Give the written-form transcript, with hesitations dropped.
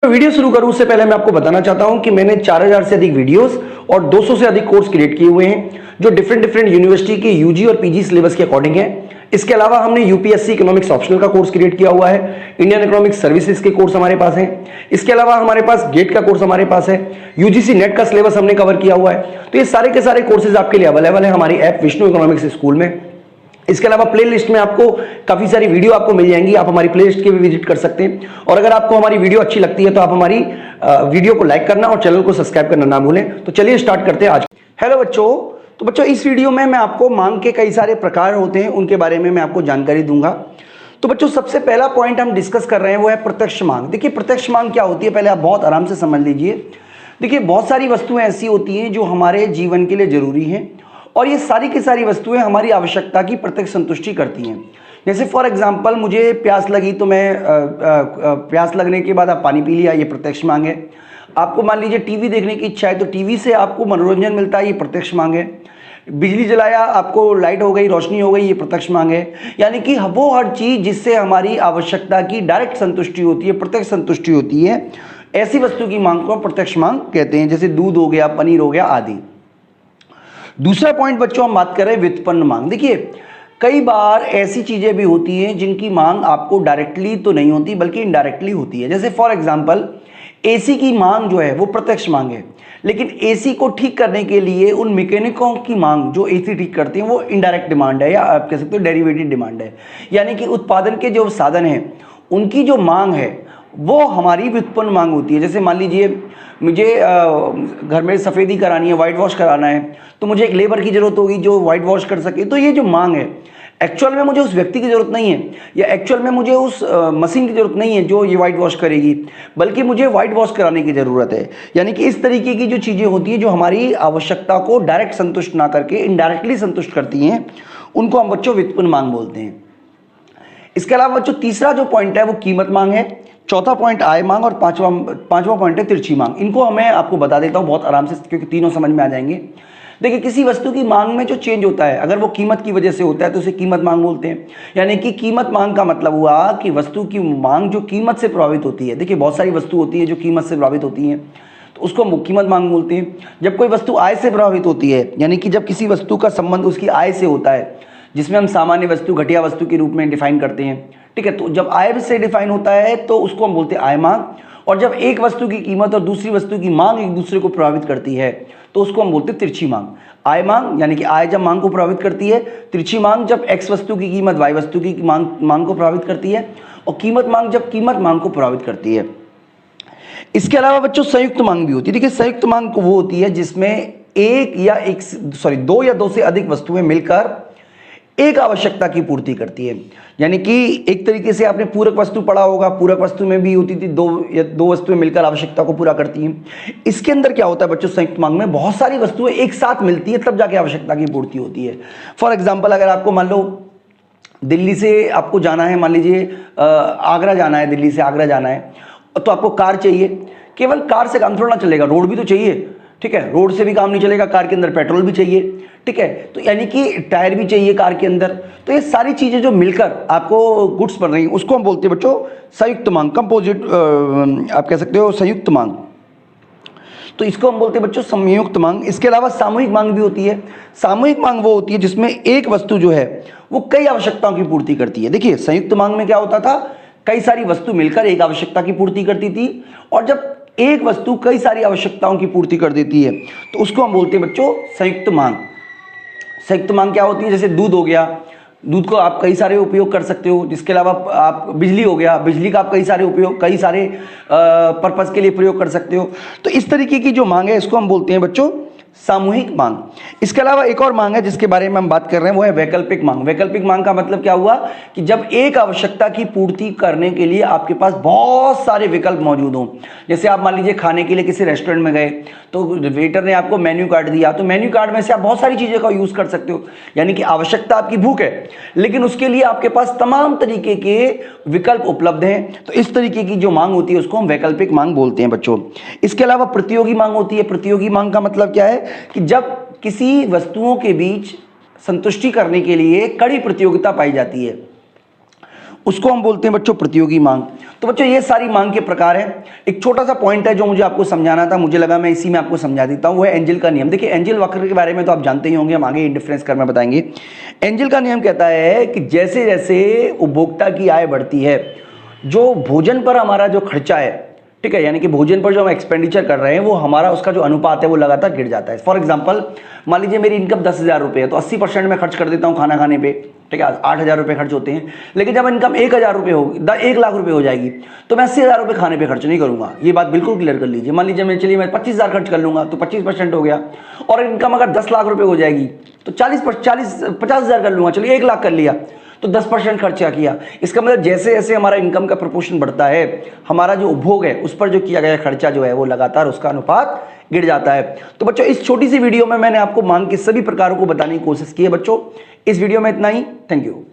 Video शुरू करूं उससे पहले मैं आपको बताना चाहता हूं कि मैंने 4000 से अधिक वीडियोस और 200 से अधिक कोर्स क्रिएट किए हुए हैं जो डिफरेंट यूनिवर्सिटी के यूजी और पीजी सिलेबस के अकॉर्डिंग है। इसके अलावा हमने यूपीएससी इकोनॉमिक्स ऑप्शनल का कोर्स क्रिएट किया हुआ है, इंडियन इकोनॉमिक्स सर्विसेज के कोर्स हमारे पास है। इसके अलावा हमारे पास गेट का कोर्स हमारे पास है, यूजीसी नेट का सिलेबस हमने कवर किया हुआ है। तो ये सारे के सारे कोर्सेज आपके लिए अवेलेबल है हमारी ऐप विष्णु इकोनॉमिक्स स्कूल में। इसके अलावा प्लेलिस्ट में आपको काफी सारी वीडियो आपको मिल जाएंगी, आप हमारी प्लेलिस्ट के भी विजिट कर सकते हैं। और अगर आपको हमारी वीडियो अच्छी लगती है तो आप हमारी वीडियो को लाइक करना और चैनल को सब्सक्राइब करना ना भूलें। तो चलिए स्टार्ट करते हैं आज। हेलो बच्चों, तो बच्चों इस वीडियो में मैं आपको मांग के कई सारे प्रकार होते हैं उनके बारे में मैं आपको जानकारी दूंगा। तो बच्चों सबसे पहला पॉइंट हम डिस्कस कर रहे हैं वो है प्रत्यक्ष मांग। देखिए प्रत्यक्ष मांग क्या होती है पहले आप बहुत आराम से समझ लीजिए। देखिए बहुत सारी वस्तुएं ऐसी होती हैं जो हमारे जीवन के लिए जरूरी हैं और ये सारी की सारी वस्तुएं हमारी आवश्यकता की प्रत्यक्ष संतुष्टि करती हैं। जैसे फॉर एग्जांपल मुझे प्यास लगी तो मैं प्यास लगने के बाद आप पानी पी लिया, ये प्रत्यक्ष मांग है। आपको मान लीजिए टीवी देखने की इच्छा है तो टीवी से आपको मनोरंजन मिलता है, ये प्रत्यक्ष मांग है। बिजली जलाया, आपको लाइट हो गई, रोशनी हो गई, ये प्रत्यक्ष मांग है। यानी कि वो हर चीज जिससे हमारी आवश्यकता की डायरेक्ट संतुष्टि होती है, प्रत्यक्ष संतुष्टि होती है, ऐसी वस्तु की मांग को प्रत्यक्ष मांग कहते हैं। जैसे दूध हो गया, पनीर हो गया आदि। दूसरा पॉइंट बच्चों हम बात कर रहे हैं व्युत्पन्न मांग। देखिए कई बार ऐसी चीजें भी होती हैं जिनकी मांग आपको डायरेक्टली तो नहीं होती बल्कि इनडायरेक्टली होती है। जैसे फॉर एग्जांपल एसी की मांग जो है वो प्रत्यक्ष मांग है, लेकिन एसी को ठीक करने के लिए उन मैकेनिकों की मांग जो एसी ठीक करते हैं वो इनडायरेक्ट डिमांड है, या आप कह सकते हो डेरिवेटिव डिमांड है। यानी कि उत्पादन के जो साधन हैं उनकी जो मांग है वो हमारी व्युत्पन्न मांग होती है। जैसे मान लीजिए मुझे घर में सफ़ेदी करानी है, वाइट वॉश कराना है, तो मुझे एक लेबर की जरूरत होगी जो वाइट वॉश कर सके। तो ये जो मांग है एक्चुअल में मुझे उस व्यक्ति की जरूरत नहीं है, या एक्चुअल में मुझे उस मशीन की जरूरत नहीं है जो ये वाइट वॉश करेगी, बल्कि मुझे वाइट वॉश कराने की ज़रूरत है। यानी कि इस तरीके की जो चीज़ें होती हैं जो हमारी आवश्यकता को डायरेक्ट संतुष्ट ना करके इनडायरेक्टली संतुष्ट करती हैं, उनको हम बच्चों व्युत्पन्न मांग बोलते हैं। इसके अलावा बच्चों तीसरा जो पॉइंट है वो कीमत मांग है, चौथा पॉइंट आय मांग और पांचवा पॉइंट है तिरछी मांग। इनको मैं आपको बता देता हूं बहुत आराम से क्योंकि तीनों समझ में आ जाएंगे। देखिए किसी वस्तु की मांग में जो चेंज होता है अगर वो कीमत की वजह से होता है तो उसे कीमत मांग बोलते हैं। यानी कि कीमत मांग का मतलब हुआ कि वस्तु की मांग जो कीमत से प्रभावित होती है। देखिए बहुत सारी वस्तु होती है जो कीमत से प्रभावित होती हैं तो उसको हम कीमत मांग बोलते हैं। जब कोई वस्तु आय से प्रभावित होती है, यानी कि जब किसी वस्तु का संबंध उसकी आय से होता है, जिसमें हम सामान्य वस्तु घटिया वस्तु के रूप में डिफाइन करते हैं, ठीक है। तो जब आय से डिफाइन होता है तो उसको हम बोलते हैं आय मांग। और जब एक वस्तु की कीमत और दूसरी वस्तु की मांग एक दूसरे को प्रभावित करती है तो उसको हम बोलते हैं तिरछी मांग। आय मांग यानी कि आय जब मांग को प्रभावित करती है, तिरछी मांग जब एक्स वस्तु की कीमत वाई वस्तु की मांग को प्रभावित करती है, और कीमत मांग जब कीमत मांग को प्रभावित करती है। इसके अलावा बच्चों संयुक्त मांग भी होती है। देखिए संयुक्त मांग वो होती है जिसमें दो या दो से अधिक वस्तुएं मिलकर एक आवश्यकता की पूर्ति करती है। यानी कि एक तरीके से आपने पूरक वस्तु पढ़ा होगा, पूरक वस्तु में भी होती थी दो वस्तुएं मिलकर आवश्यकता को पूरा करती हैं। इसके अंदर क्या होता है बच्चों, संयुक्त मांग में बहुत सारी वस्तुएं एक साथ मिलती है तब जाके आवश्यकता की पूर्ति होती है। फॉर एग्जाम्पल अगर आपको मान लो दिल्ली से आपको जाना है, मान लीजिए आगरा जाना है, दिल्ली से आगरा जाना है, तो आपको कार चाहिए। केवल कार से काम थोड़ा ना चलेगा, रोड भी तो चाहिए, ठीक है। रोड से भी काम नहीं चलेगा, कार के अंदर पेट्रोल भी चाहिए, ठीक है। तो यानी कि टायर भी चाहिए कार के अंदर। तो ये सारी चीजें जो मिलकर आपको गुड्स बन रही हैं उसको हम बोलते हैं बच्चों संयुक्त मांग, कंपोजिट आप कह सकते हो संयुक्त मांग। तो इसको हम बोलते हैं बच्चों संयुक्त मांग। इसके अलावा सामूहिक मांग भी होती है। सामूहिक मांग वो होती है जिसमें एक वस्तु जो है वो कई आवश्यकताओं की पूर्ति करती है। देखिए संयुक्त मांग में क्या होता था, कई सारी वस्तु मिलकर एक आवश्यकता की पूर्ति करती थी, और जब एक वस्तु कई सारी आवश्यकताओं की पूर्ति कर देती है तो उसको हम बोलते हैं बच्चों संयुक्त मांग। संयुक्त मांग क्या होती है, जैसे दूध हो गया, दूध को आप कई सारे उपयोग कर सकते हो। जिसके अलावा आप बिजली हो गया, बिजली का आप कई सारे पर्पस के लिए प्रयोग कर सकते हो। तो इस तरीके की जो मांग है इसको हम बोलते हैं बच्चों सामूहिक मांग। इसके अलावा एक और मांग है जिसके बारे में हम बात कर रहे हैं वो है वैकल्पिक मांग। वैकल्पिक मांग का मतलब क्या हुआ कि जब एक आवश्यकता की पूर्ति करने के लिए आपके पास बहुत सारे विकल्प मौजूद हों। जैसे आप मान लीजिए खाने के लिए किसी रेस्टोरेंट में गए तो वेटर ने आपको मेन्यू कार्ड दिया, तो मेन्यू कार्ड में से आप बहुत सारी चीज़ों का यूज़ कर सकते हो। यानी कि आवश्यकता आपकी भूख है, लेकिन उसके लिए आपके पास तमाम तरीके के विकल्प उपलब्ध हैं। तो इस तरीके की जो मांग होती है उसको हम वैकल्पिक मांग बोलते हैं बच्चों। इसके अलावा प्रतियोगी मांग होती है। प्रतियोगी मांग का मतलब क्या है कि जब किसी वस्तुओं के बीच संतुष्टि करने के लिए कड़ी प्रतियोगिता पाई जाती है, उसको हम बोलते हैं बच्चों प्रतियोगी मांग। तो बच्चों ये सारी मांग के प्रकार है। एक छोटा सा पॉइंट है जो मुझे आपको समझाना था, मुझे लगा मैं इसी में आपको समझा देता हूं, वो है एंजल का नियम। देखिए एंजल वक्र के बारे में तो आप जानते ही होंगे, हम आगे इंडिफरेंस कर्व में बताएंगे। एंजल का नियम कहता है कि जैसे जैसे उपभोक्ता की आय बढ़ती है, जो भोजन पर हमारा जो खर्चा है, ठीक है, यानी कि भोजन पर जो हम एक्सपेंडिचर कर रहे हैं, वो हमारा उसका जो अनुपात है वो लगातार गिर जाता है। फॉर एग्जांपल मान लीजिए मेरी इनकम 10,000 रुपये है, तो 80% में खर्च कर देता हूं खाना खाने पे, ठीक है, 8,000 रुपये खर्च होते हैं। लेकिन जब इनकम 1,000 रुपये होगी, 1 लाख रुपये हो जाएगी, तो मैं 80,000 रुपये खाने पे खर्च नहीं करूंगा। ये बात बिल्कुल क्लियर कर लीजिए। मान लीजिए मैं 25,000 खर्च कर लूंगा, तो 25% हो गया। और इनकम अगर 10 लाख रुपये हो जाएगी, तो 50,000 कर लूंगा, चलिए 1 लाख कर लिया, तो 10% खर्चा किया। इसका मतलब जैसे जैसे हमारा इनकम का प्रोपोर्शन बढ़ता है, हमारा जो उपभोग है उस पर जो किया गया खर्चा जो है वो लगातार उसका अनुपात गिर जाता है। तो बच्चों इस छोटी सी वीडियो में मैंने आपको मांग के सभी प्रकारों को बताने की कोशिश की है। बच्चों इस वीडियो में इतना ही। Thank you.